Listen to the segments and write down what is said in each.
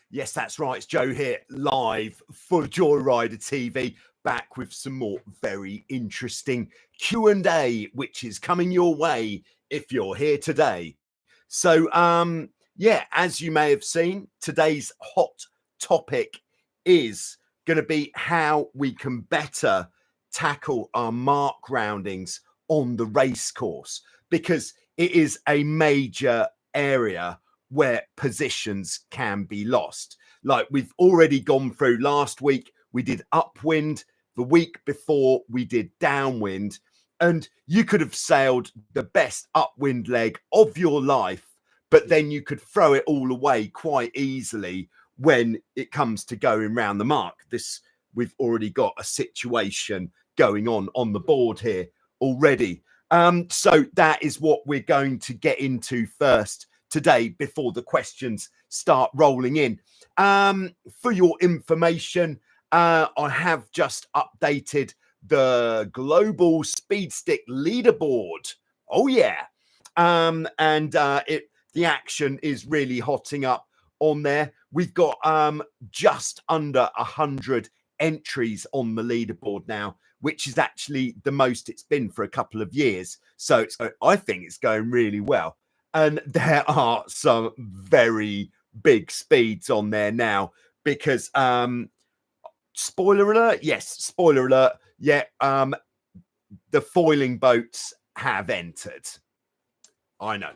Yes, that's right. It's Joe here, live for Joyrider TV, back with some more very interesting Q&A, which is coming your way if you're here today. So, yeah, as you may have seen, today's hot topic is going to be how we can better tackle our mark roundings on the race course, because it is a major area where positions can be lost. Like we've already gone through last week, we did upwind. The week before we did downwind, and you could have sailed the best upwind leg of your life, but then you could throw it all away quite easily when it comes to going round the mark. We've already got a situation going on the board here already. So that is what we're going to get into first today before the questions start rolling in. For your information, I have just updated the global speed stick leaderboard. Oh yeah. The action is really hotting up on there. We've got just under 100 entries on the leaderboard now, which is actually the most it's been for a couple of years. So I think it's going really well. And there are some very big speeds on there now because spoiler alert, yes, spoiler alert, yeah, the foiling boats have entered. I know.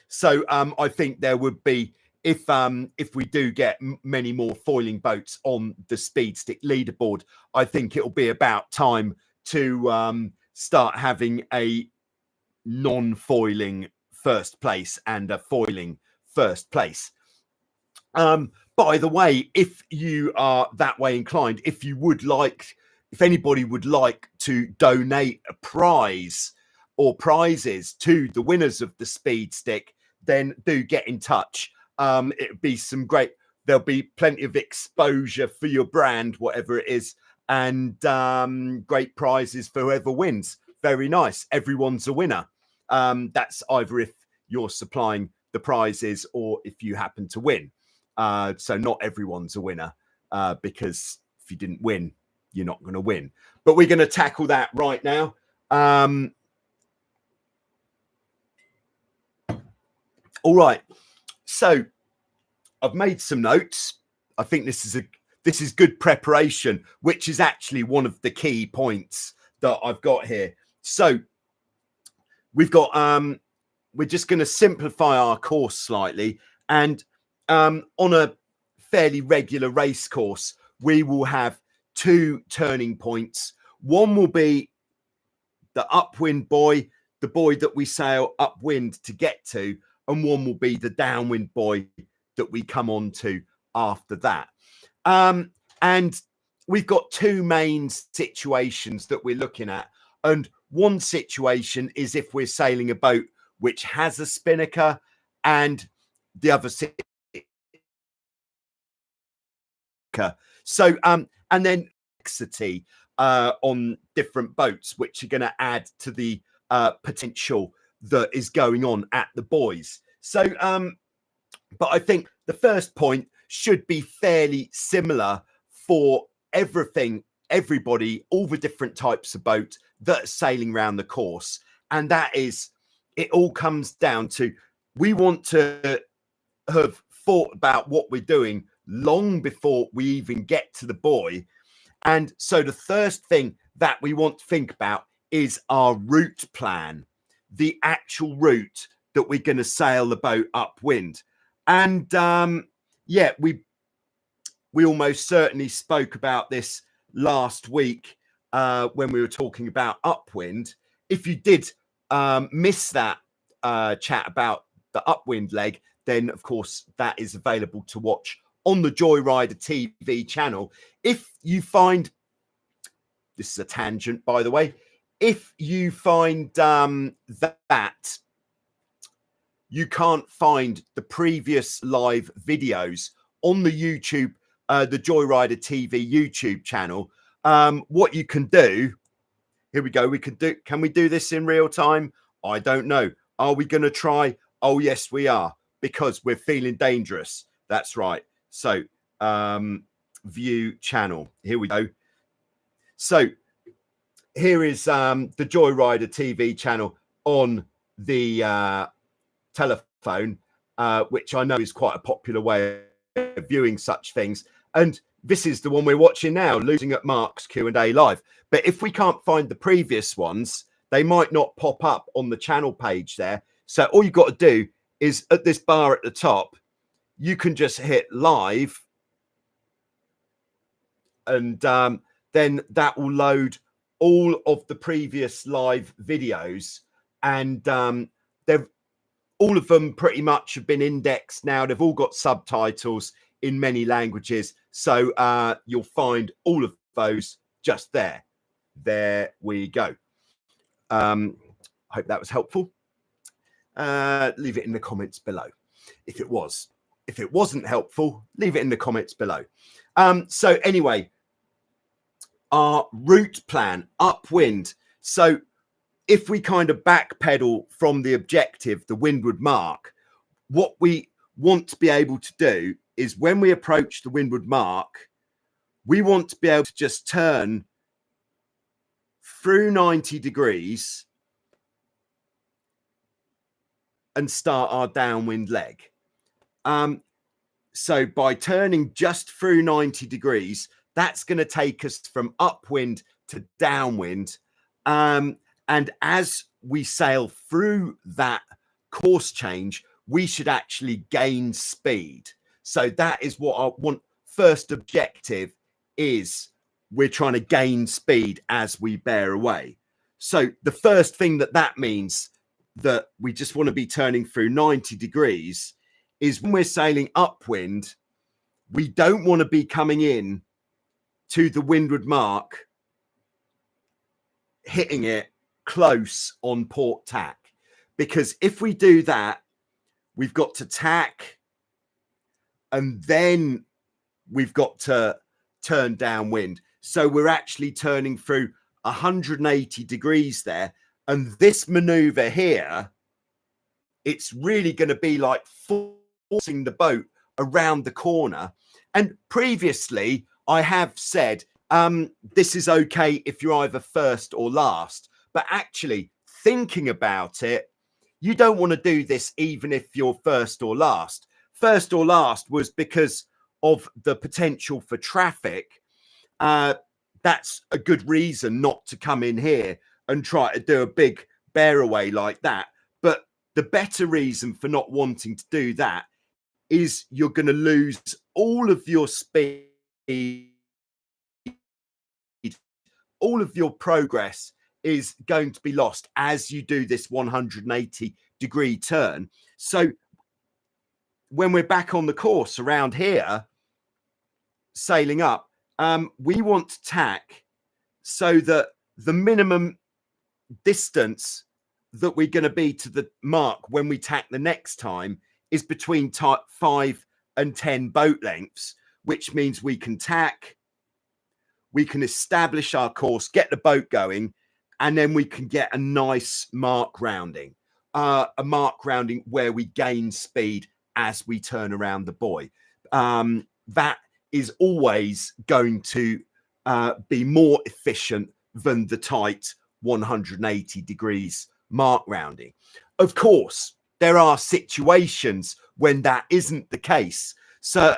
So I think there would be, if we do get many more foiling boats on the speed stick leaderboard, I think it'll be about time to start having a non-foiling first place and a foiling first place. By the way, if you are that way inclined, if anybody would like to donate a prize or prizes to the winners of the speed stick, then do get in touch. It'd be there'll be plenty of exposure for your brand, whatever it is, and great prizes for whoever wins. Very nice. Everyone's a winner. That's either if you're supplying the prizes or if you happen to win. So not everyone's a winner, because if you didn't win, you're not going to win. But we're going to tackle that right now. All right. So I've made some notes. I think this is good preparation, which is actually one of the key points that I've got here. So we've got we're just going to simplify our course slightly, and on a fairly regular race course, we will have two turning points. One will be the upwind buoy, the buoy that we sail upwind to get to, and one will be the downwind buoy that we come on to after that. And we've got two main situations that we're looking at. And one situation is if we're sailing a boat which has a spinnaker, and the other so and then complexity on different boats, which are going to add to the potential that is going on at the buoys. So but I think the first point should be fairly similar for everybody, all the different types of boat that are sailing around the course. And that is, it all comes down to, we want to have thought about what we're doing long before we even get to the buoy. And so the first thing that we want to think about is our route plan, the actual route that we're going to sail the boat upwind. And yeah, we almost certainly spoke about this last week when we were talking about upwind. If you did miss that chat about the upwind leg, then of course that is available to watch on the Joyrider TV channel. If you find, this is a tangent by the way, if you find that you can't find the previous live videos on the YouTube, the Joyrider TV YouTube channel, what you can do, here we go, can we do this in real time? I don't know. Are we going to try? Oh, yes, we are, because we're feeling dangerous. That's right. So view channel. Here we go. So here is the Joyrider TV channel on the telephone, which I know is quite a popular way of viewing such things. And this is the one we're watching now, Losing at Mark's Q&A Live. But if we can't find the previous ones, they might not pop up on the channel page there. So all you've got to do is at this bar at the top, you can just hit live, and then that will load all of the previous live videos, and they've all of them pretty much have been indexed now. They've all got subtitles in many languages, so you'll find all of those just there. There we go. Hope that was helpful. Leave it in the comments below if it was. If it wasn't helpful, leave it in the comments below. So anyway, our route plan, upwind. So if we kind of backpedal from the objective, the windward mark, what we want to be able to do is when we approach the windward mark, we want to be able to just turn through 90 degrees and start our downwind leg. So by turning just through 90 degrees, that's going to take us from upwind to downwind. And as we sail through that course change, we should actually gain speed. So that is what I want. First objective is we're trying to gain speed as we bear away. So the first thing that means that we just want to be turning through 90 degrees is when we're sailing upwind, we don't want to be coming in to the windward mark, hitting it close on port tack. Because if we do that, we've got to tack, and then we've got to turn downwind. So we're actually turning through 180 degrees there. And this maneuver here, it's really going to be like forcing the boat around the corner. And previously, I have said, this is okay if you're either first or last. But actually, thinking about it, you don't want to do this even if you're first or last. First or last was because of the potential for traffic. That's a good reason not to come in here and try to do a big bear away like that. But the better reason for not wanting to do that is you're going to lose all of your speed, all of your progress is going to be lost as you do this 180 degree turn. So when we're back on the course around here, sailing up, we want to tack so that the minimum distance that we're going to be to the mark when we tack the next time is between 5 and 10 boat lengths, which means we can tack, we can establish our course, get the boat going, and then we can get a nice mark rounding, a mark rounding where we gain speed as we turn around the buoy. That is always going to be more efficient than the tight 180 degrees mark rounding. Of course, there are situations when that isn't the case. So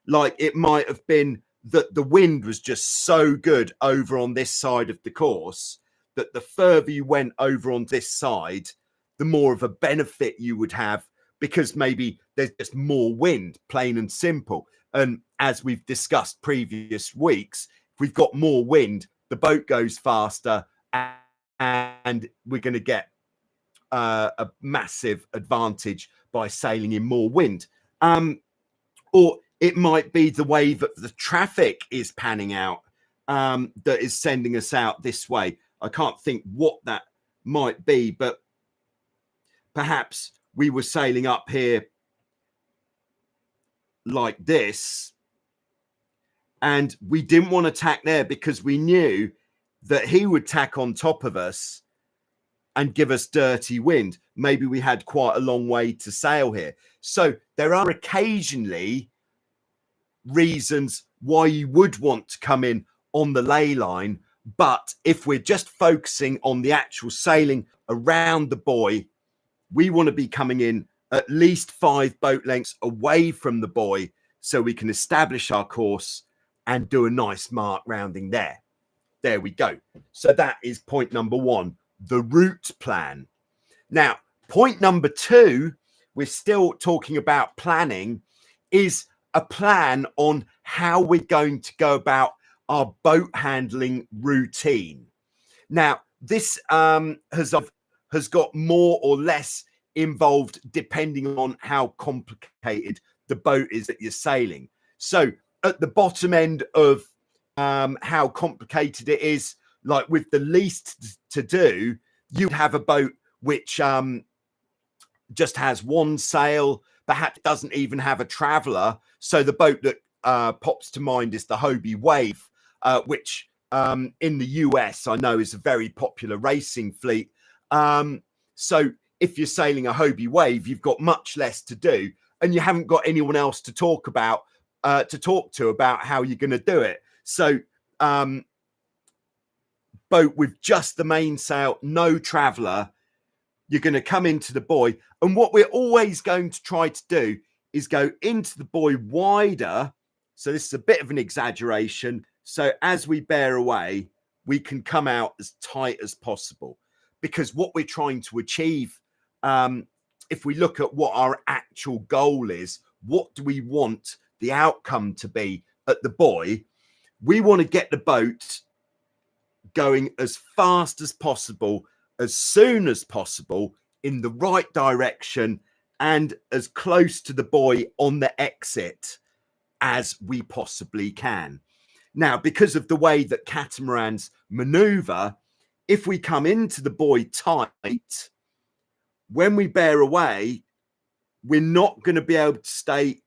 like it might have been that the wind was just so good over on this side of the course that the further you went over on this side, the more of a benefit you would have, because maybe there's just more wind, plain and simple. And as we've discussed previous weeks, if we've got more wind, the boat goes faster, and we're going to get a massive advantage by sailing in more wind. Or it might be the way that the traffic is panning out that is sending us out this way. I can't think what that might be, but perhaps we were sailing up here like this, and we didn't want to tack there because we knew that he would tack on top of us and give us dirty wind. Maybe we had quite a long way to sail here. So there are occasionally reasons why you would want to come in on the lay line. But if we're just focusing on the actual sailing around the buoy, we want to be coming in at least 5 boat lengths away from the buoy so we can establish our course and do a nice mark rounding there. There we go. So that is point number 1, the route plan. Now, point number 2, we're still talking about planning, is a plan on how we're going to go about our boat handling routine. Now, this has got more or less involved depending on how complicated the boat is that you're sailing. So at the bottom end of how complicated it is, like with the least to do, you'd have a boat which just has one sail, perhaps doesn't even have a traveller. So the boat that pops to mind is the Hobie Wave, which in the US I know is a very popular racing fleet. So if you're sailing a Hobie Wave, you've got much less to do, and you haven't got anyone else to talk to about how you're going to do it. So boat with just the mainsail, no traveller, you're going to come into the buoy, and what we're always going to try to do is go into the buoy wider. So this is a bit of an exaggeration. So as we bear away, we can come out as tight as possible, because what we're trying to achieve, if we look at what our actual goal is, what do we want the outcome to be at the buoy? We want to get the boat going as fast as possible, as soon as possible, in the right direction, and as close to the buoy on the exit as we possibly can. Now, because of the way that catamarans maneuver, if we come into the buoy tight, when we bear away, we're not going to be able to stay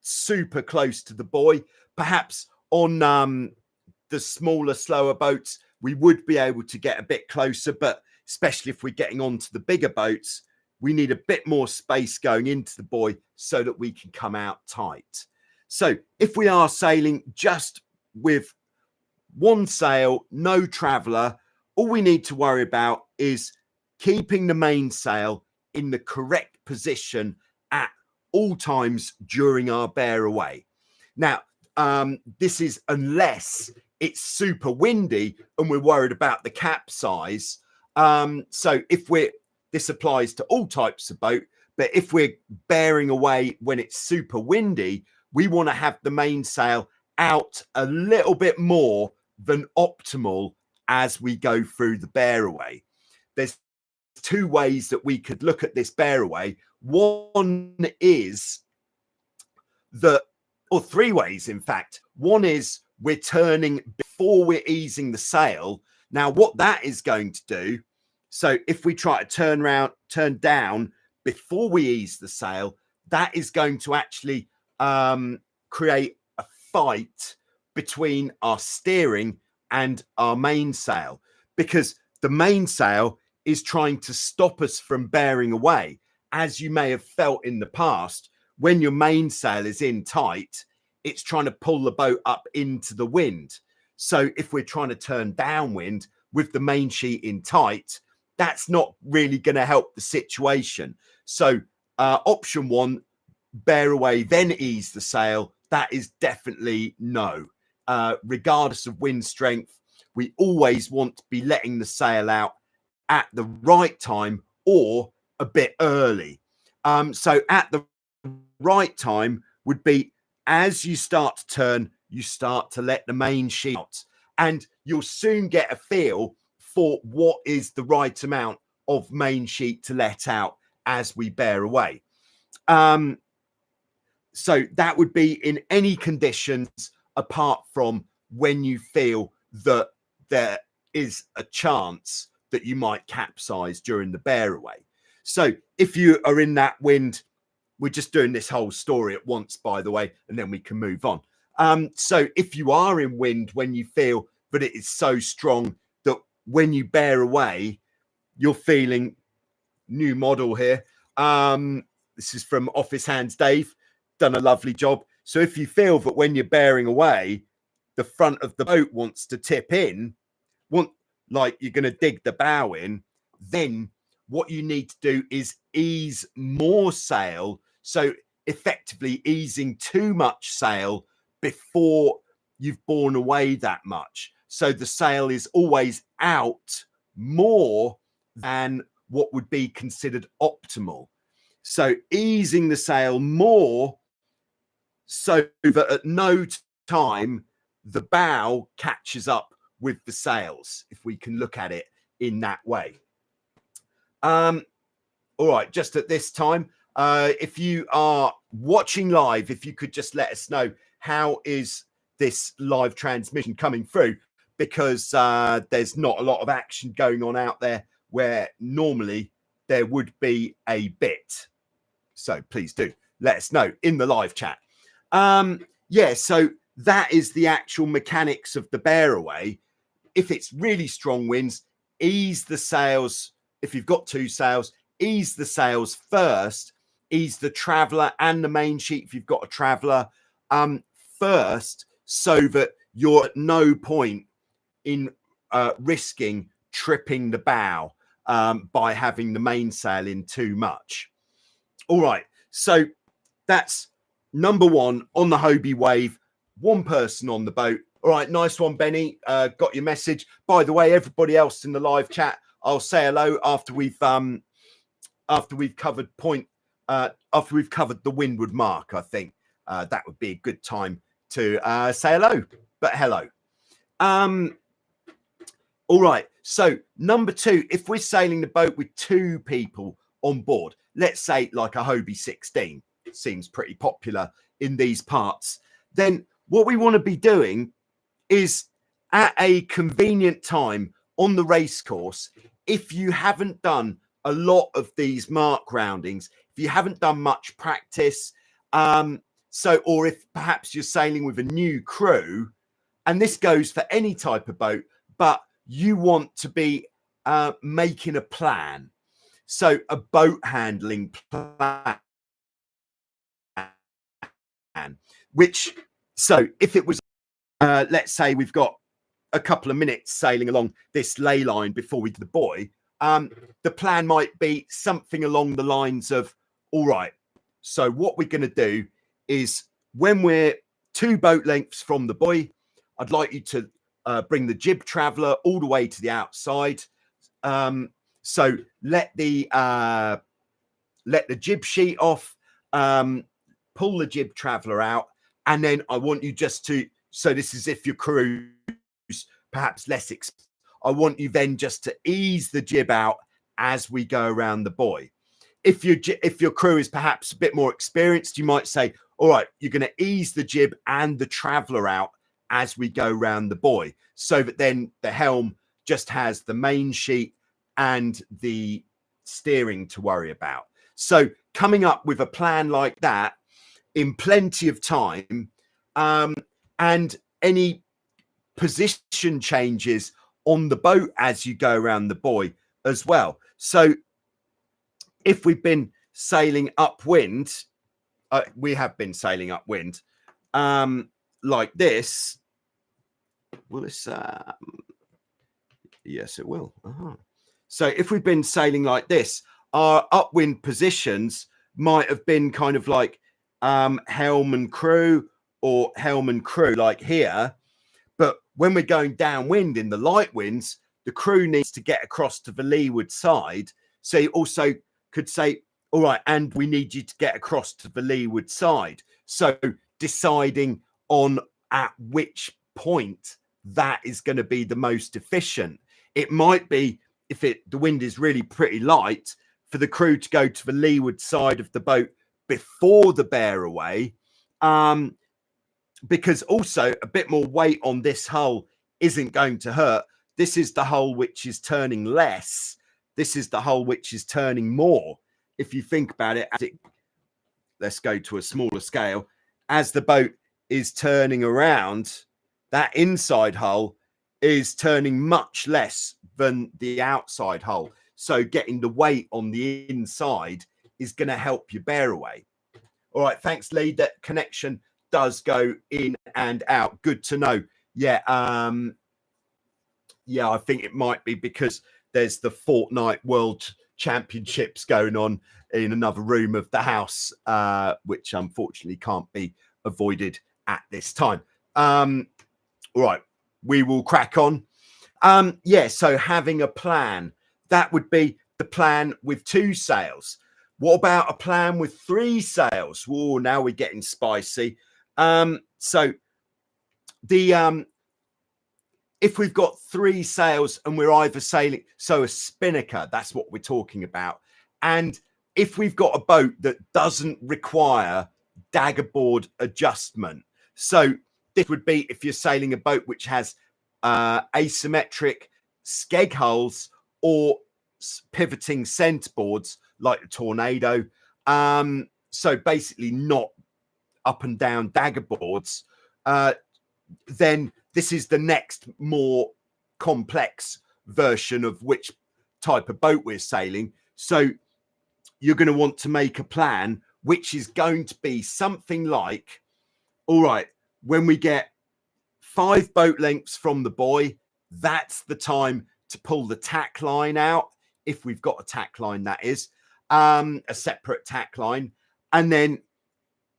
super close to the buoy. Perhaps on the smaller, slower boats, we would be able to get a bit closer, but especially if we're getting onto the bigger boats, we need a bit more space going into the buoy so that we can come out tight. So if we are sailing just with one sail, no traveller, all we need to worry about is keeping the mainsail in the correct position at all times during our bear away. Now, this is unless it's super windy and we're worried about the capsize. So this applies to all types of boat, but if we're bearing away when it's super windy, we want to have the mainsail out a little bit more than optimal as we go through the bear away. There's 2 ways that we could look at this bear away. One is or 3 ways, in fact. One is we're turning before we're easing the sail. Now, what that is going to do, so if we try to turn down before we ease the sail, that is going to actually create a fight between our steering and our mainsail, because the mainsail is trying to stop us from bearing away. As you may have felt in the past, when your mainsail is in tight, it's trying to pull the boat up into the wind. So if we're trying to turn downwind with the main sheet in tight, that's not really going to help the situation. So option 1, bear away, then ease the sail. That is definitely no. Regardless of wind strength, we always want to be letting the sail out at the right time or a bit early. So at the right time would be as you start to turn, you start to let the main sheet out, and you'll soon get a feel for what is the right amount of main sheet to let out as we bear away. So that would be in any conditions apart from when you feel that there is a chance that you might capsize during the bear away. So if you are in that wind, we're just doing this whole story at once, by the way, and then we can move on. So if you are in wind when you feel that it is so strong that when you bear away, you're feeling, new model here. This is from Office Hands Dave, done a lovely job. So if you feel that when you're bearing away, the front of the boat wants to tip in, like you're going to dig the bow in, then what you need to do is ease more sail. So effectively easing too much sail before you've borne away that much. So the sail is always out more than what would be considered optimal. So easing the sail more so that at no time the bow catches up with the sails, if we can look at it in that way. All right, just at this time, if you are watching live, if you could just let us know how is this live transmission coming through, because there's not a lot of action going on out there where normally there would be a bit. So please do let us know in the live chat. Yeah, so that is the actual mechanics of the bear away. If it's really strong winds, ease the sails. If you've got two sails, ease the sails first, ease the traveller and the main sheet if you've got a traveller first, so that you're at no point in risking tripping the bow by having the mainsail in too much. All right, so that's number one on the Hobie wave, one person on the boat. All right, nice one, Benny. Got your message. By the way, everybody else in the live chat, I'll say hello after we've covered after we've covered the Windward mark. I think that would be a good time to say hello. But hello. All right. So number two, if we're sailing the boat with two people on board, let's say like a Hobie 16, it seems pretty popular in these parts, then what we want to be doing is at a convenient time on the race course, if you haven't done a lot of these mark roundings, if you haven't done much practice, or if perhaps you're sailing with a new crew, and this goes for any type of boat, but you want to be making a plan. So a boat handling plan, which, so if it was, let's say we've got a couple of minutes sailing along this ley line before we do the buoy, the plan might be something along the lines of, all right, so what we're going to do is when we're 2 boat lengths from the buoy, I'd like you to bring the jib traveller all the way to the outside. So let the jib sheet off, pull the jib traveller out, and then I want you just to, so this is if your crew's perhaps less I want you then just to ease the jib out as we go around the buoy. If your crew is perhaps a bit more experienced, you might say, all right, you're going to ease the jib and the traveller out as we go around the buoy, so that then the helm just has the main sheet and the steering to worry about. So coming up with a plan like that in plenty of time, and any position changes on the boat as you go around the buoy as well. So if we've been sailing upwind, we have been sailing upwind like this. Will this? Yes, it will. So if we've been sailing like this, our upwind positions might have been kind of like helm and crew, or helm and crew like here. But when we're going downwind in the light winds, the crew needs to get across to the leeward side. So you also could say, all right, and we need you to get across to the leeward side. So deciding on at which point that is going to be the most efficient. It might be, if the wind is really pretty light, for the crew to go to the leeward side of the boat before the bear away, because also a bit more weight on this hull isn't going to hurt. This is the hull which is turning less. This is the hull which is turning more. If you think about it, let's go to a smaller scale. As the boat is turning around, that inside hull is turning much less than the outside hull. So getting the weight on the inside is going to help you bear away. All right, thanks, Lee. That connection does go in and out. Good to know. Yeah, yeah, I think it might be because there's the Fortnite World Championships going on in another room of the house, which unfortunately can't be avoided at this time. All right, we will crack on. Yeah, so having a plan, that would be the plan with 2 sails. What about a plan with 3 sails? Oh, now we're getting spicy. So the if we've got 3 sails and we're either sailing, so a spinnaker, that's what we're talking about. And if we've got a boat that doesn't require daggerboard adjustment, so this would be if you're sailing a boat which has asymmetric skeg hulls or pivoting centerboards like the Tornado. So basically not up and down daggerboards, then this is the next more complex version of which type of boat we're sailing. So you're going to want to make a plan, which is going to be something like, all right, when we get 5 boat lengths from the buoy, that's the time to pull the tack line out. If we've got a tack line, that is, a separate tack line. And then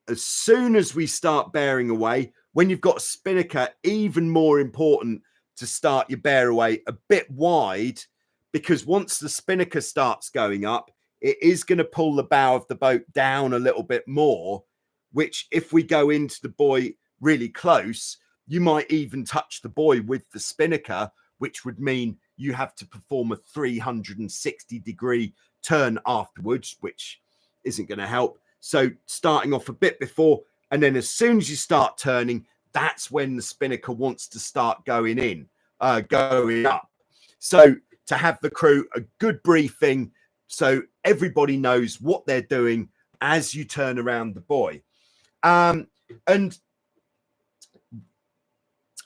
as soon as we start bearing away, when you've got a spinnaker, even more important to start your bear away a bit wide, because once the spinnaker starts going up, it is going to pull the bow of the boat down a little bit more, which if we go into the buoy really close, you might even touch the buoy with the spinnaker, which would mean you have to perform a 360-degree turn afterwards, which isn't going to help. So starting off a bit before, and then as soon as you start turning, that's when the spinnaker wants to start going in, going up. So to have the crew a good briefing so everybody knows what they're doing as you turn around the buoy. And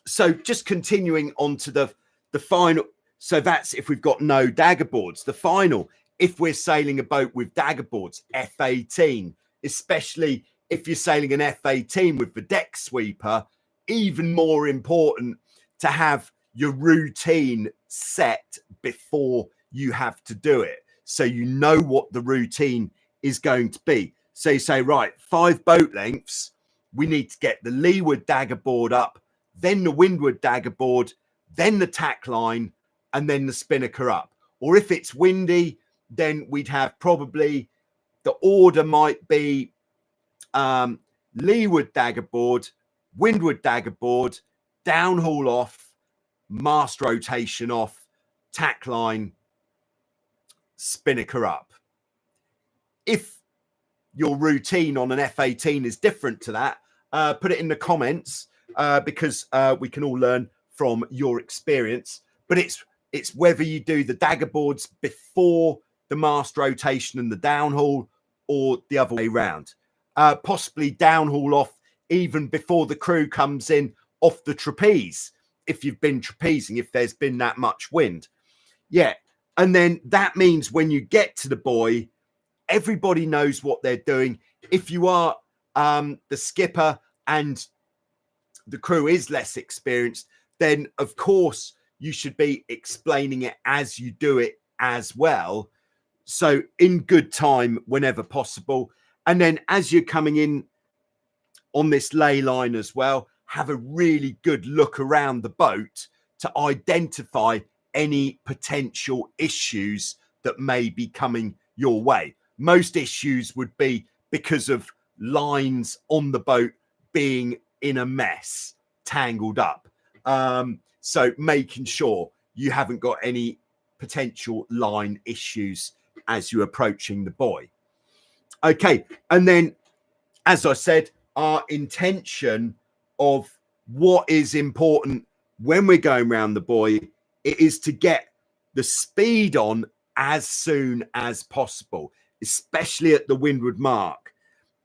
so just continuing on to the final. So that's if we've got no dagger boards. The final, if we're sailing a boat with dagger boards, F18, especially if you're sailing an F18 with the deck sweeper, even more important to have your routine set before you have to do it. So you know what the routine is going to be. So you say, right, 5 boat lengths, we need to get the Leeward dagger board up, then the Windward dagger board, then the tack line, and then the spinnaker up. Or if it's windy, then we'd have probably, the order might be Leeward dagger board, Windward dagger board, downhaul off, mast rotation off, tack line, spinnaker up. If your routine on an F18 is different to that, put it in the comments, because we can all learn from your experience. But it's whether you do the dagger boards before the mast rotation and the downhaul, or the other way around. Possibly downhaul off even before the crew comes in off the trapeze, if you've been trapezing, if there's been that much wind. Yeah. And then that means when you get to the buoy, everybody knows what they're doing. If you are the skipper and the crew is less experienced, then of course you should be explaining it as you do it as well. So in good time, whenever possible. And then as you're coming in on this ley line as well, have a really good look around the boat to identify any potential issues that may be coming your way. Most issues would be because of lines on the boat being in a mess, tangled up. So making sure you haven't got any potential line issues as you're approaching the buoy. Okay, and then, as I said, our intention of what is important when we're going around the buoy, it is to get the speed on as soon as possible, especially at the windward mark,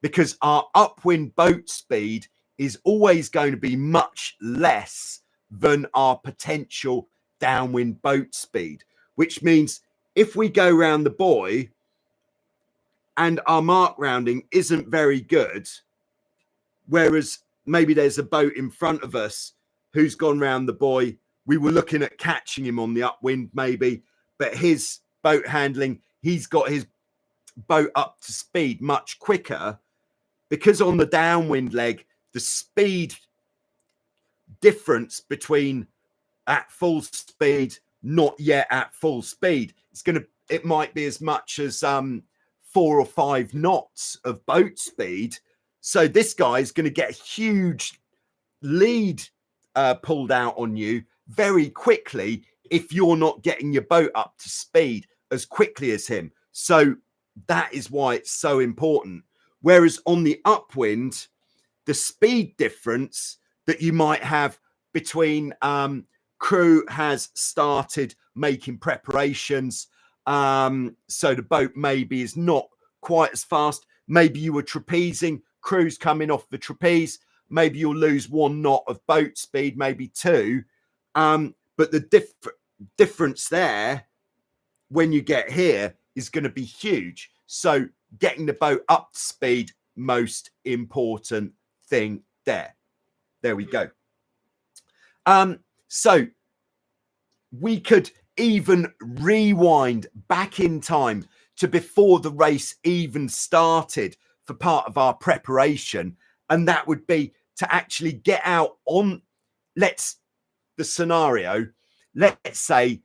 because our upwind boat speed is always going to be much less than our potential downwind boat speed, which means if we go round the buoy and our mark rounding isn't very good, whereas maybe there's a boat in front of us who's gone round the buoy. We were looking at catching him on the upwind maybe, but his boat handling, he's got his boat up to speed much quicker, because on the downwind leg, the speed difference between at full speed, not yet at full speed, it might be as much as 4 or 5 knots of boat speed. So this guy is going to get a huge lead pulled out on you very quickly if you're not getting your boat up to speed as quickly as him. So that is why it's so important. Whereas on the upwind, the speed difference that you might have between crew has started making preparations, so the boat maybe is not quite as fast. Maybe you were trapezing, crew's coming off the trapeze, maybe you'll lose 1 knot of boat speed, maybe 2, but the difference there when you get here is going to be huge. So getting the boat up to speed, most important thing there. There we go. So we could even rewind back in time to before the race even started for part of our preparation, and that would be to actually get out on, let's say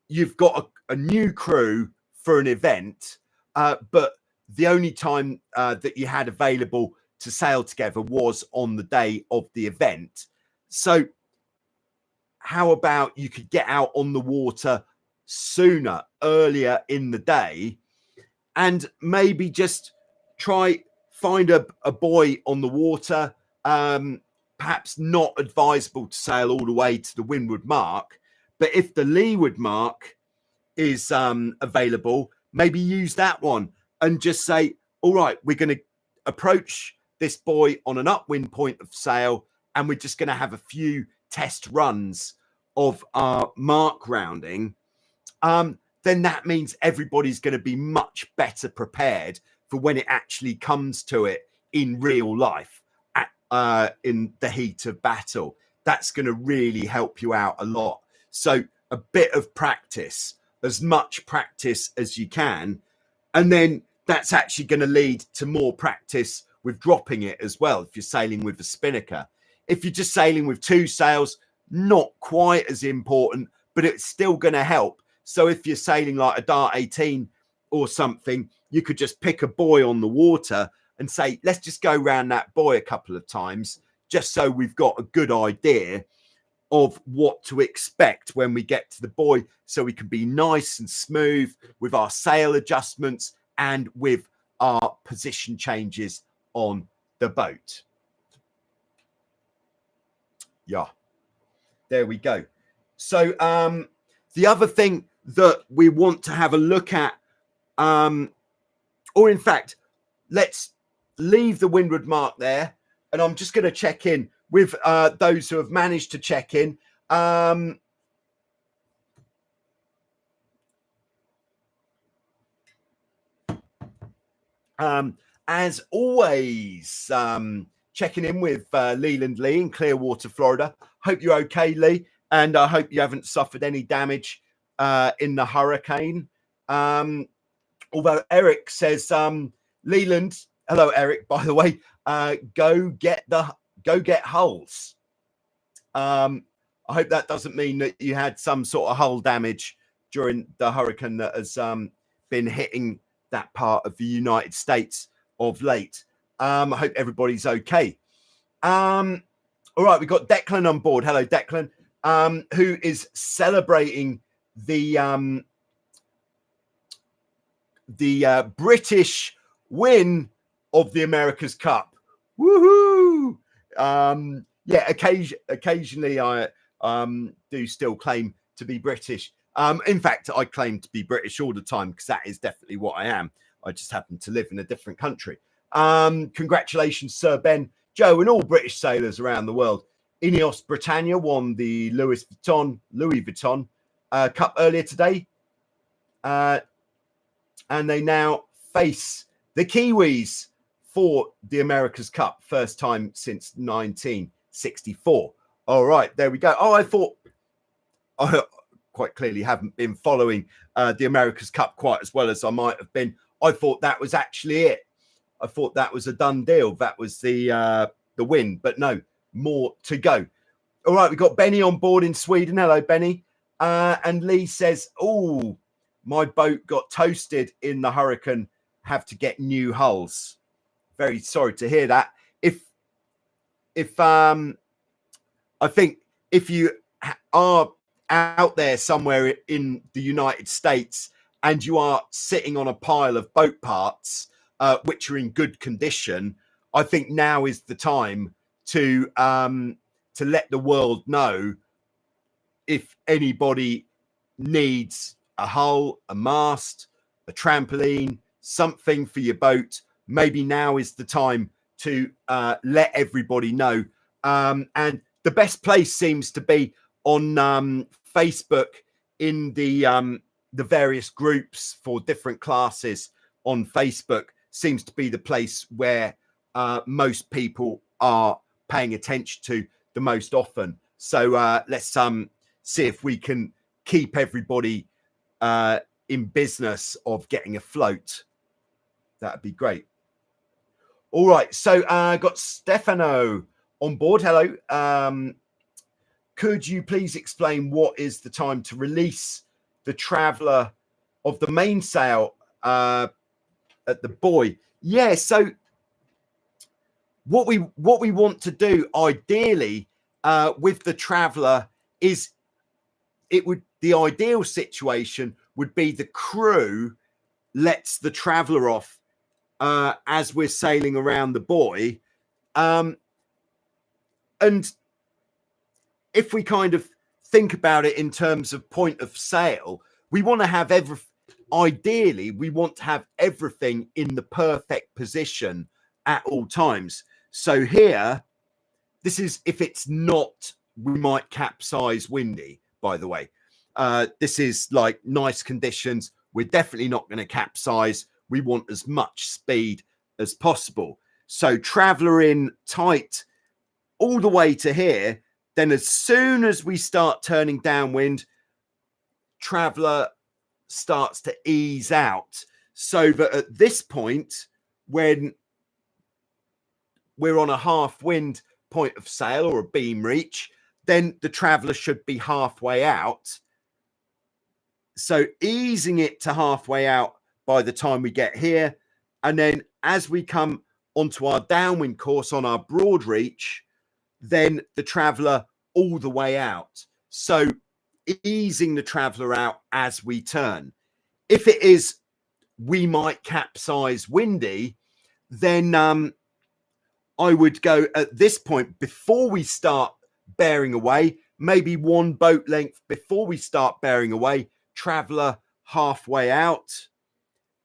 you've got a new crew for an event, but the only time that you had available to sail together was on the day of the event. So how about you could get out on the water sooner, earlier in the day, and maybe just try find a buoy on the water. Perhaps not advisable to sail all the way to the windward mark, but if the leeward mark is available, maybe use that one and just say, all right, we're going to approach this buoy on an upwind point of sail, and we're just going to have a few test runs of our mark rounding. Then that means everybody's going to be much better prepared for when it actually comes to it in real life, in the heat of battle. That's going to really help you out a lot. So a bit of practice, as much practice as you can, and then that's actually going to lead to more practice with dropping it as well if you're sailing with a spinnaker. If you're just sailing with 2 sails, not quite as important, but it's still going to help. So if you're sailing like a Dart 18 or something, you could just pick a buoy on the water and say, let's just go around that buoy a couple of times, just so we've got a good idea of what to expect when we get to the buoy, so we can be nice and smooth with our sail adjustments and with our position changes on the boat. Yeah, there we go. So the other thing that we want to have a look at, or in fact, let's leave the windward mark there, and I'm just going to check in with those who have managed to check in. As always, checking in with Leland Lee in Clearwater, Florida. Hope you're okay, Lee, and I hope you haven't suffered any damage in the hurricane. Although Eric says, Leland, hello, Eric, by the way, go get hulls. I hope that doesn't mean that you had some sort of hull damage during the hurricane that has been hitting that part of the United States of late. I hope everybody's okay. All right, we've got Declan on board. Hello, Declan, who is celebrating the British win of the America's Cup. Woohoo! Yeah, occasionally I do still claim to be British. In fact, I claim to be British all the time, because that is definitely what I am. I just happen to live in a different country. Congratulations, Sir Ben, Joe, and all British sailors around the world. Ineos Britannia won the Louis Vuitton Cup earlier today. And they now face the Kiwis for the America's Cup, first time since 1964. All right, there we go. Oh, I thought I quite clearly haven't been following the America's Cup quite as well as I might have been. I thought that was actually it. I thought that was a done deal. That was the win, but no, more to go. All right, we've got Benny on board in Sweden. Hello, Benny. And Lee says, oh, my boat got toasted in the hurricane. Have to get new hulls. Very sorry to hear that. I think if you are out there somewhere in the United States and you are sitting on a pile of boat parts which are in good condition, I think now is the time to let the world know if anybody needs a hull, a mast, a trampoline, something for your boat. Maybe now is the time to let everybody know. And the best place seems to be on Facebook in the various groups for different classes on Facebook seems to be the place where most people are paying attention to the most often. So let's see if we can keep everybody in business of getting afloat. That'd be great. All right, so got Stefano on board. Hello. Could you please explain what is the time to release the Traveller of the mainsail at the buoy? Yeah, so what we want to do ideally with the Traveller is the ideal situation would be the crew lets the Traveller off as we're sailing around the buoy. And if we kind of think about it in terms of point of sale, we want to have ideally, we want to have everything in the perfect position at all times. So here, this is if it's not, we might capsize windy, by the way. This is like nice conditions. We're definitely not going to capsize. We want as much speed as possible. So Traveller in tight all the way to here. Then as soon as we start turning downwind, Traveller starts to ease out. So that at this point, when we're on a half wind point of sail or a beam reach, then the Traveller should be halfway out. So easing it to halfway out by the time we get here. And then as we come onto our downwind course on our broad reach, then the Traveller all the way out. So easing the Traveller out as we turn. If it is, we might capsize windy, then I would go at this point before we start bearing away, maybe one boat length before we start bearing away, Traveller halfway out.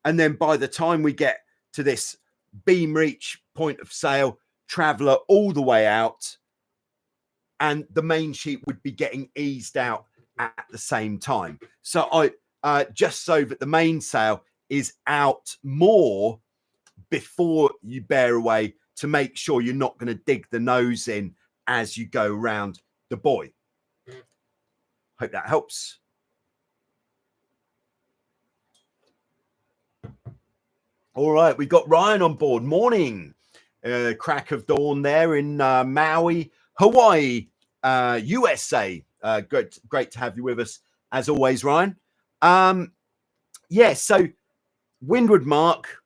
And then by the time we get to this beam reach point of sail, Traveller all the way out. And the main sheet would be getting eased out at the same time. So I just so that the mainsail is out more before you bear away to make sure you're not going to dig the nose in as you go around the buoy. Hope that helps. All right, we've got Ryan on board. Morning. Crack of dawn there in Maui, Hawaii, USA. Great to have you with us as always, Ryan. Yeah, so Windward mark,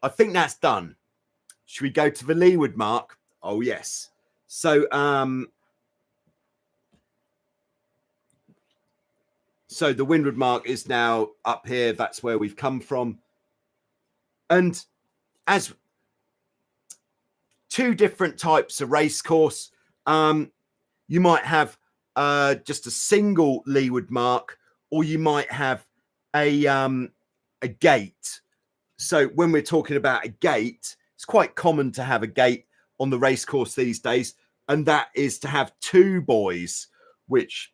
I think that's done. Should we go to the Leeward mark? Oh yes. So so the Windward mark is now up here. That's where we've come from. And as two different types of race course, you might have just a single leeward mark, or you might have a gate. So when we're talking about a gate, it's quite common to have a gate on the race course these days, and that is to have two buoys, which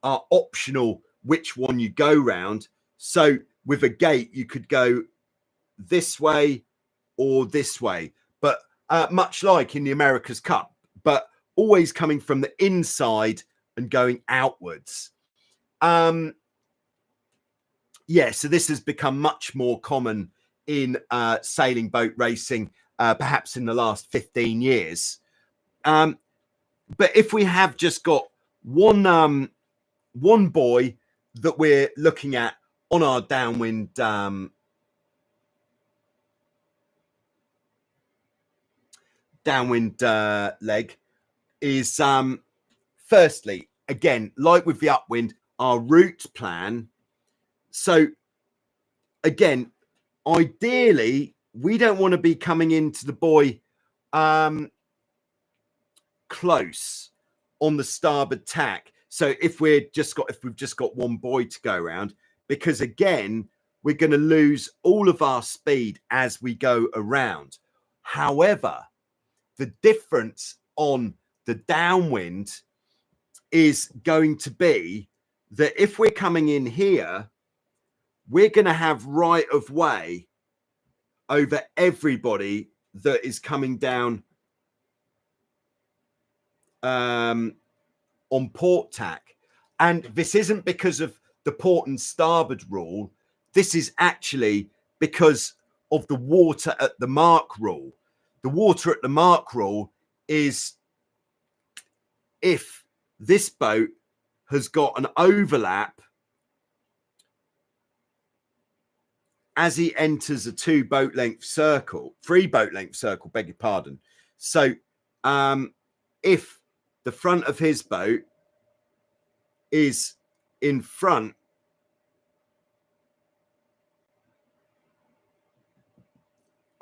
are optional which one you go round. So with a gate, you could go this way or this way, much like in the America's Cup, but always coming from the inside and going outwards. Yeah, so this has become much more common in sailing boat racing, perhaps in the last 15 years. But if we have just got one buoy that we're looking at on our downwind leg, is firstly, again, like with the upwind, our route plan. So again, ideally, we don't want to be coming into the buoy close on the starboard tack. So if we've just got one buoy to go around, because again, we're going to lose all of our speed as we go around. However, the difference on the downwind is going to be that if we're coming in here, we're going to have right of way over everybody that is coming down on port tack. And this isn't because of the port and starboard rule. This is actually because of the water at the mark rule. The water at the mark rule is if this boat has got an overlap as he enters a 3 boat length circle, beg your pardon. So if the front of his boat is in front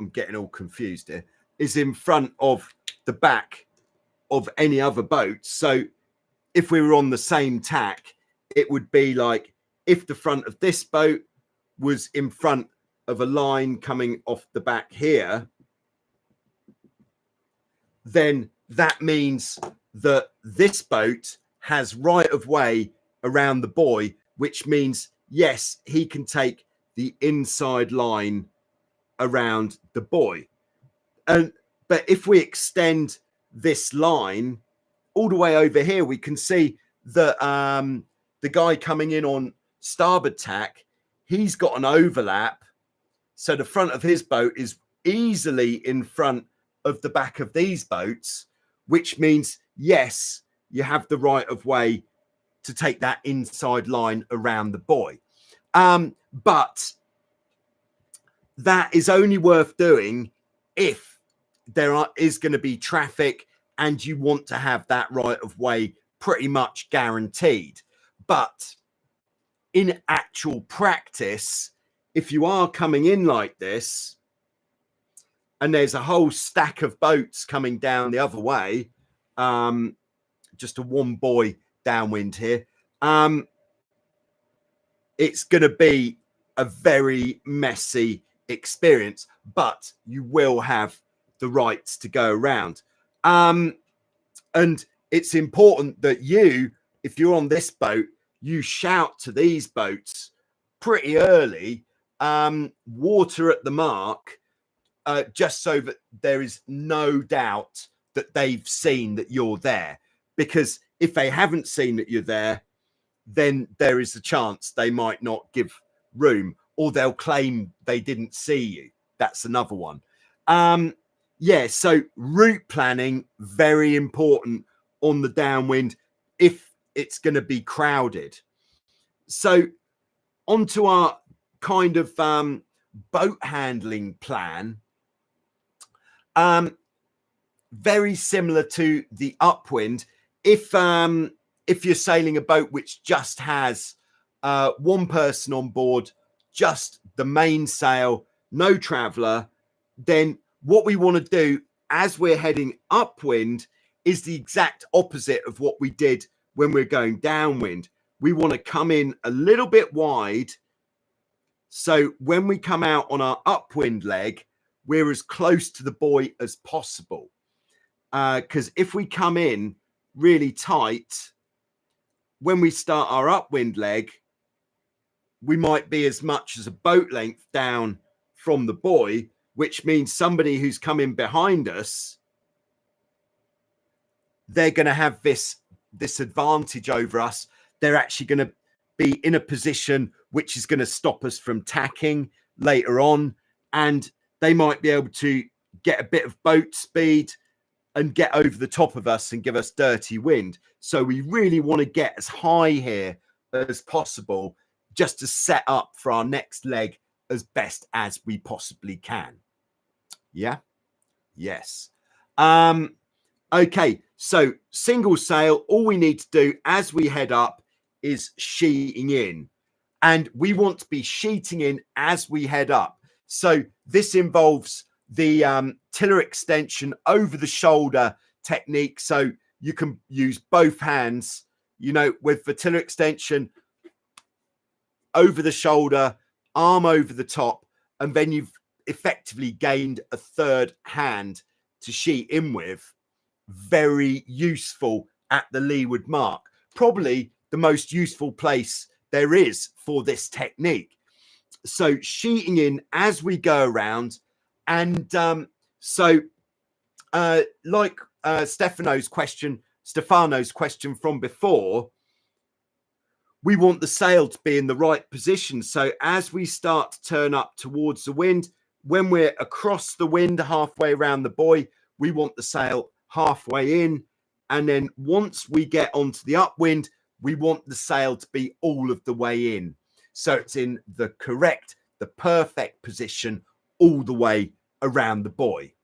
I'm getting all confused here, is in front of the back of any other boat. So if we were on the same tack, it would be like if the front of this boat was in front of a line coming off the back here, then that means that this boat has right of way around the buoy, which means, yes, he can take the inside line around the buoy. But if we extend this line all the way over here, we can see that the guy coming in on starboard tack, he's got an overlap. So the front of his boat is easily in front of the back of these boats, which means, yes, you have the right of way to take that inside line around the buoy. But that is only worth doing if there is going to be traffic and you want to have that right of way pretty much guaranteed. But in actual practice, if you are coming in like this and there's a whole stack of boats coming down the other way, just a one buoy downwind here, it's going to be a very messy experience, but you will have the rights to go around. And it's important that you, if you're on this boat, you shout to these boats pretty early, water at the mark, just so that there is no doubt that they've seen that you're there. Because if they haven't seen that you're there, then there is a chance they might not give room, or they'll claim they didn't see you. That's another one. Yeah, so route planning, very important on the downwind if it's going to be crowded. So onto our kind of boat handling plan. Very similar to the upwind. If you're sailing a boat which just has one person on board, just the mainsail, no traveller, then what we want to do as we're heading upwind is the exact opposite of what we did when we're going downwind. We want to come in a little bit wide. So when we come out on our upwind leg, we're as close to the buoy as possible. Because if we come in really tight, when we start our upwind leg, we might be as much as a boat length down from the buoy, which means somebody who's coming behind us, they're going to have this advantage over us. They're actually going to be in a position which is going to stop us from tacking later on, and they might be able to get a bit of boat speed and get over the top of us and give us dirty wind. So we really want to get as high here as possible just to set up for our next leg as best as we possibly can. Yeah. Yes. Okay, so single sail, all we need to do as we head up is sheeting in, and we want to be sheeting in as we head up. So this involves the tiller extension over the shoulder technique. So you can use both hands, you know, with the tiller extension over the shoulder, arm over the top, and then you've effectively gained a third hand to sheet in with. Very useful at the leeward mark. Probably the most useful place there is for this technique. So sheeting in as we go around. And like Stefano's question from before, we want the sail to be in the right position. So as we start to turn up towards the wind, when we're across the wind halfway around the buoy, we want the sail halfway in. And then once we get onto the upwind, we want the sail to be all of the way in. So it's in the correct, the perfect position all the way around the buoy.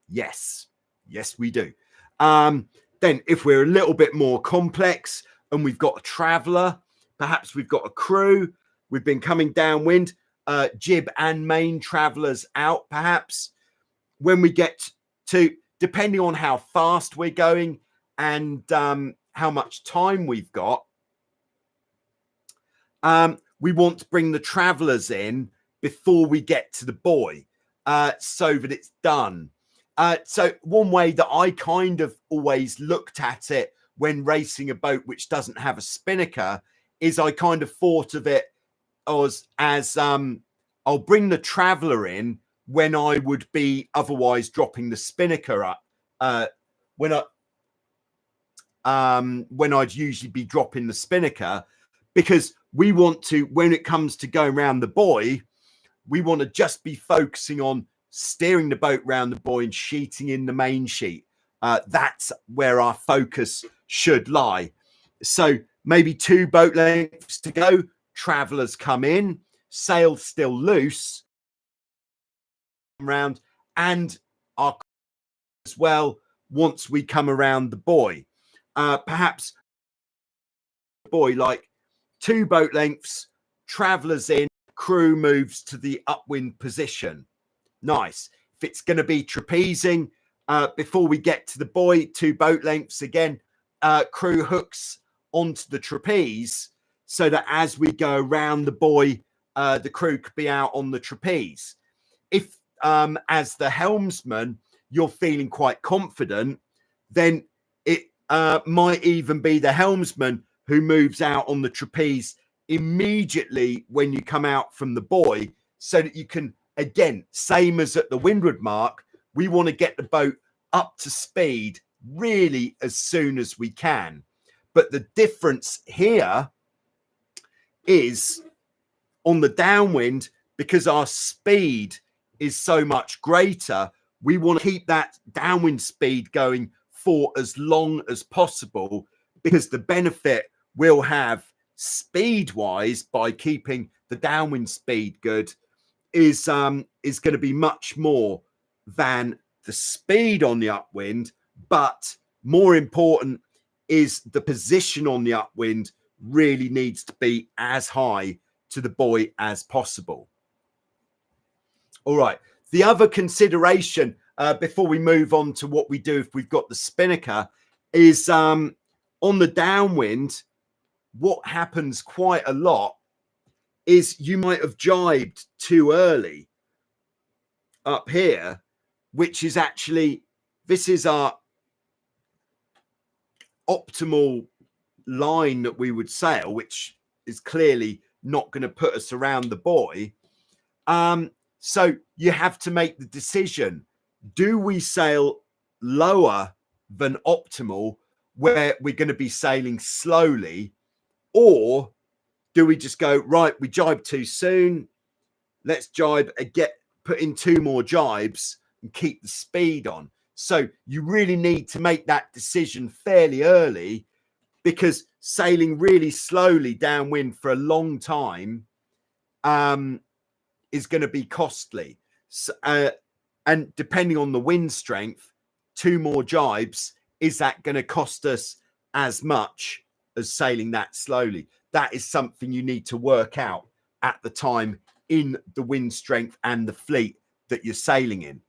Yes, yes, we do. Then if we're a little bit more complex and we've got a traveller, perhaps we've got a crew, we've been coming downwind, jib and main travellers out perhaps. When we get to, depending on how fast we're going and how much time we've got, we want to bring the travellers in before we get to the buoy so that it's done. So one way that I kind of always looked at it when racing a boat which doesn't have a spinnaker is I kind of thought of it as I'll bring the traveller in when I would be otherwise dropping the spinnaker up, when I'd usually be dropping the spinnaker, because we want to, when it comes to going around the buoy, we want to just be focusing on steering the boat around the buoy and sheeting in the main sheet. That's where our focus should lie. So maybe 2 boat lengths to go, travellers come in, sail still loose around, and our as well once we come around the buoy. Perhaps buoy like 2 boat lengths, travellers in, crew moves to the upwind position. Nice. If it's going to be trapezing, before we get to the buoy, 2 boat lengths again, crew hooks onto the trapeze so that as we go around the buoy, the crew could be out on the trapeze. If as the helmsman you're feeling quite confident, then it might even be the helmsman who moves out on the trapeze immediately when you come out from the buoy, so that you can, again, same as at the windward mark, we want to get the boat up to speed really as soon as we can. But the difference here is on the downwind, because our speed is so much greater, we want to keep that downwind speed going for as long as possible, because the benefit we'll have speed wise by keeping the downwind speed good is going to be much more than the speed on the upwind. But more important is the position on the upwind really needs to be as high to the buoy as possible. All right. The other consideration before we move on to what we do if we've got the spinnaker is on the downwind, what happens quite a lot is you might have jibed too early up here, which is actually, this is our optimal line that we would sail, which is clearly not going to put us around the buoy. So you have to make the decision. Do we sail lower than optimal, where we're going to be sailing slowly, or do we just go, right, we jibe too soon, let's jibe and put in 2 more jibes and keep the speed on? So you really need to make that decision fairly early, because sailing really slowly downwind for a long time is going to be costly. So, and depending on the wind strength, 2 more jibes, is that going to cost us as much as sailing that slowly? That is something you need to work out at the time in the wind strength and the fleet that you're sailing in.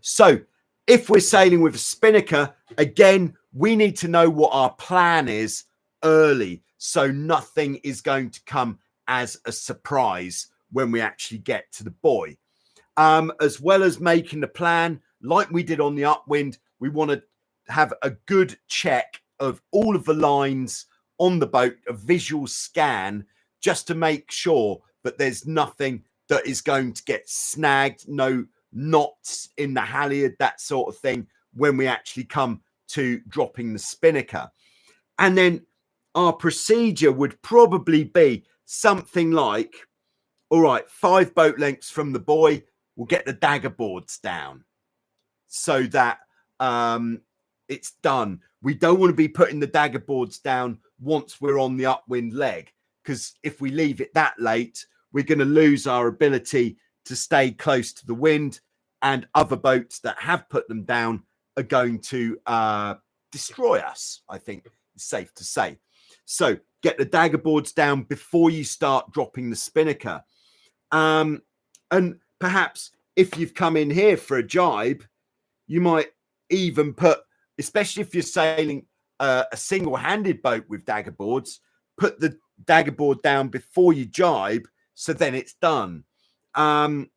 So if we're sailing with a spinnaker, again, we need to know what our plan is early, so nothing is going to come as a surprise when we actually get to the buoy. As well as making the plan, like we did on the upwind, we want to have a good check of all of the lines on the boat, a visual scan, just to make sure that there's nothing that is going to get snagged, no knots in the halyard, that sort of thing, when we actually come to dropping the spinnaker. And then our procedure would probably be something like, all right, 5 boat lengths from the buoy, we'll get the dagger boards down so that it's done. We don't want to be putting the dagger boards down once we're on the upwind leg, because if we leave it that late, we're going to lose our ability to stay close to the wind, and other boats that have put them down are going to destroy us, I think it's safe to say. So get the dagger boards down before you start dropping the spinnaker. And perhaps if you've come in here for a jibe, you might even put, especially if you're sailing a single-handed boat with dagger boards, put the dagger board down before you jibe, so then it's done. But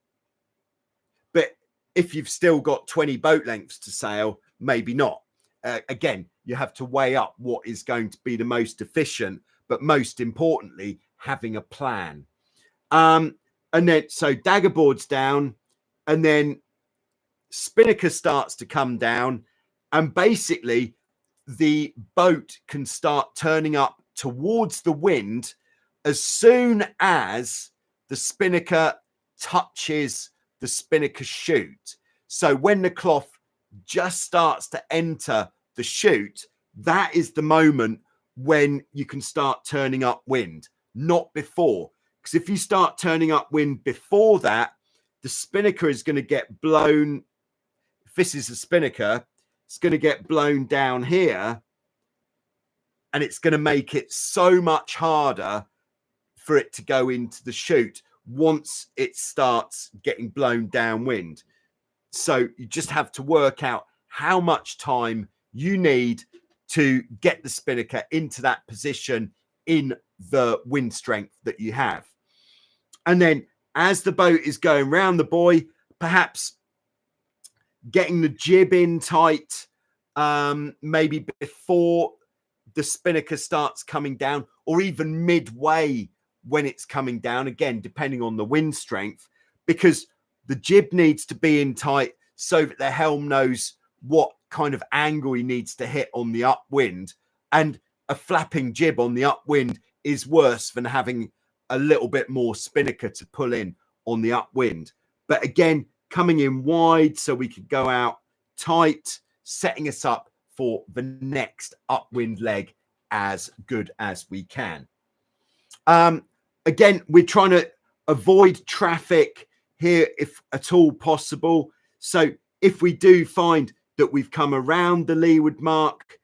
if you've still got 20 boat lengths to sail, maybe not. Again, you have to weigh up what is going to be the most efficient, but most importantly, having a plan. And then, so dagger boards down, and then spinnaker starts to come down, and basically the boat can start turning up towards the wind as soon as the spinnaker touches the spinnaker chute. So when the cloth just starts to enter the chute, that is the moment when you can start turning up wind, not before. Because if you start turning up wind before that, the spinnaker is going to get blown. If this is a spinnaker, it's going to get blown down here, and it's going to make it so much harder for it to go into the chute once it starts getting blown downwind. So you just have to work out how much time you need to get the spinnaker into that position in the wind strength that you have. And then as the boat is going round the buoy, perhaps getting the jib in tight, maybe before the spinnaker starts coming down, or even midway when it's coming down, again, depending on the wind strength, because the jib needs to be in tight so that the helm knows what kind of angle he needs to hit on the upwind. And a flapping jib on the upwind is worse than having a little bit more spinnaker to pull in on the upwind. But again, coming in wide so we could go out tight, setting us up for the next upwind leg as good as we can. Again, we're trying to avoid traffic here if at all possible. So if we do find that we've come around the leeward mark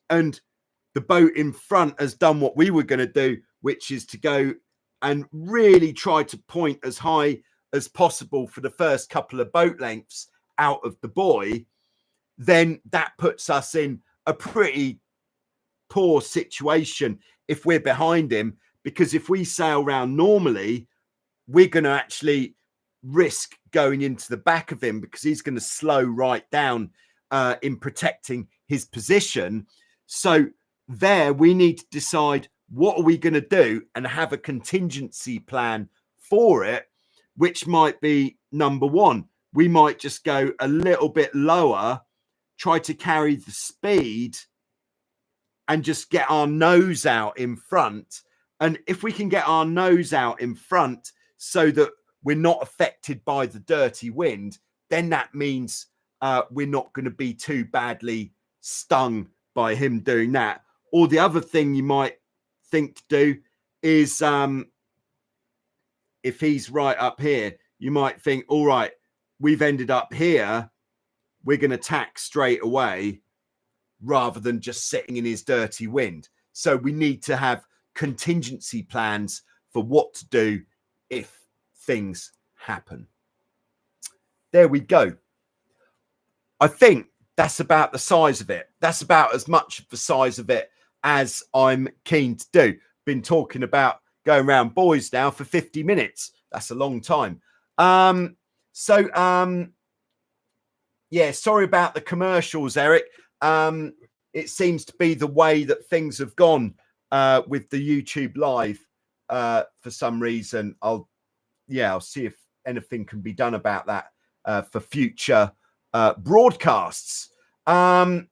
and the boat in front has done what we were going to do, which is to go and really try to point as high as possible for the first couple of boat lengths out of the buoy, then that puts us in a pretty poor situation if we're behind him, because if we sail round normally, we're going to actually risk going into the back of him, because he's going to slow right down in protecting his position. So there we need to decide what are we going to do and have a contingency plan for it, which might be number one. We might just go a little bit lower, try to carry the speed and just get our nose out in front. And if we can get our nose out in front so that we're not affected by the dirty wind, then that means we're not going to be too badly stung by him doing that. Or the other thing you might think to do is if he's right up here, you might think, all right, we've ended up here, we're going to tack straight away rather than just sitting in his dirty wind. So we need to have contingency plans for what to do if things happen. There we go. I think that's about the size of it. That's about as much of the size of it as I'm keen to do. Been talking about going around buoys now for 50 minutes. That's a long time. Yeah, sorry about the commercials, Eric. It seems to be the way that things have gone with the YouTube live for some reason. I'll see if anything can be done about that for future broadcasts. All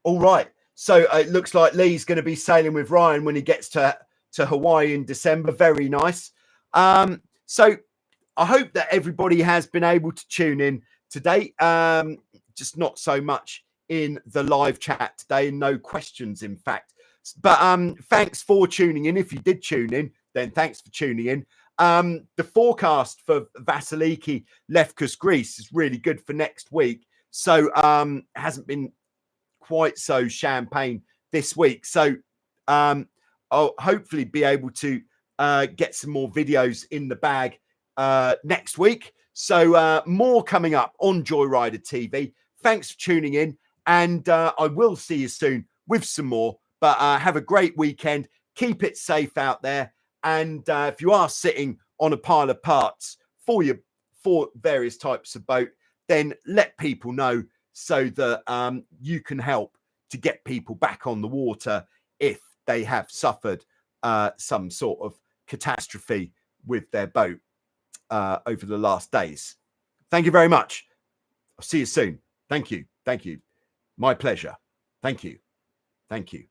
right. So it looks like Lee's going to be sailing with Ryan when he gets to Hawaii in December. Very nice. So I hope that everybody has been able to tune in today. Just not so much in the live chat today, and no questions, in fact. But thanks for tuning in. If you did tune in, then thanks for tuning in. The forecast for Vasiliki Lefkas Greece is really good for next week. So it hasn't been quite so champagne this week. So I'll hopefully be able to get some more videos in the bag next week. So more coming up on Joyrider TV. Thanks for tuning in, and I will see you soon with some more. But have a great weekend. Keep it safe out there. And if you are sitting on a pile of parts for various types of boat, then let people know so that you can help to get people back on the water if they have suffered some sort of catastrophe with their boat over the last days. Thank you very much. I'll see you soon. Thank you. Thank you. My pleasure. Thank you. Thank you.